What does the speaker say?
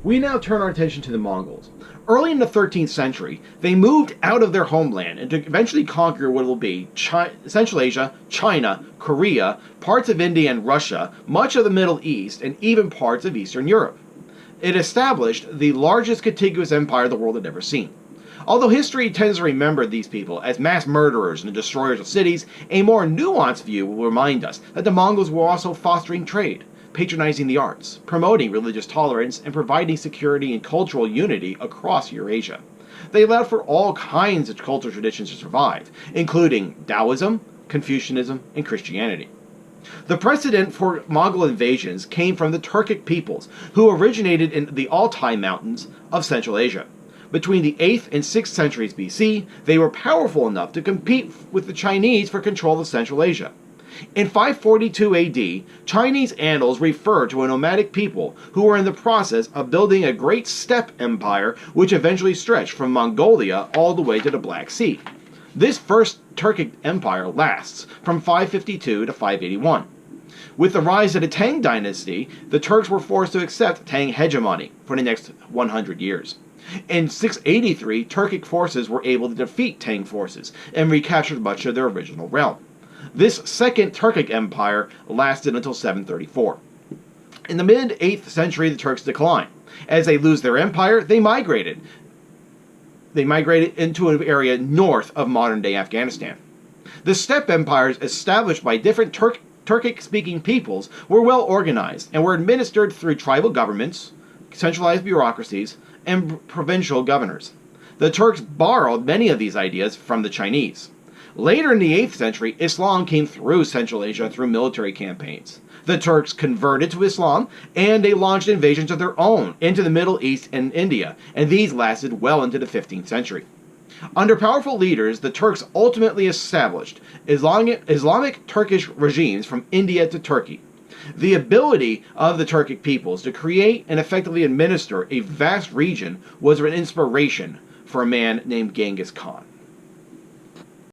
We now turn our attention to the Mongols. Early in the 13th century, they moved out of their homeland and to eventually conquer what will be Central Asia, China, Korea, parts of India and Russia, much of the Middle East, and even parts of Eastern Europe. It established the largest contiguous empire the world had ever seen. Although history tends to remember these people as mass murderers and destroyers of cities, a more nuanced view will remind us that the Mongols were also fostering trade, patronizing the arts, promoting religious tolerance, and providing security and cultural unity across Eurasia. They allowed for all kinds of cultural traditions to survive, including Taoism, Confucianism, and Christianity. The precedent for Mongol invasions came from the Turkic peoples, who originated in the Altai Mountains of Central Asia. Between the 8th and 6th centuries BC, they were powerful enough to compete with the Chinese for control of Central Asia. In 542 AD, Chinese annals refer to a nomadic people who were in the process of building a great steppe empire which eventually stretched from Mongolia all the way to the Black Sea. This first Turkic empire lasts from 552 to 581. With the rise of the Tang dynasty, the Turks were forced to accept Tang hegemony for the next 100 years. In 683, Turkic forces were able to defeat Tang forces and recaptured much of their original realm. This second Turkic empire lasted until 734. In the mid-8th century, the Turks declined. As they lose their empire, they migrated. They migrated into an area north of modern-day Afghanistan. The steppe empires established by different Turkic-speaking peoples were well organized and were administered through tribal governments, centralized bureaucracies, and provincial governors. The Turks borrowed many of these ideas from the Chinese. Later in the 8th century, Islam came through Central Asia through military campaigns. The Turks converted to Islam, and they launched invasions of their own into the Middle East and India, and these lasted well into the 15th century. Under powerful leaders, the Turks ultimately established Islamic Turkish regimes from India to Turkey. The ability of the Turkic peoples to create and effectively administer a vast region was an inspiration for a man named Genghis Khan.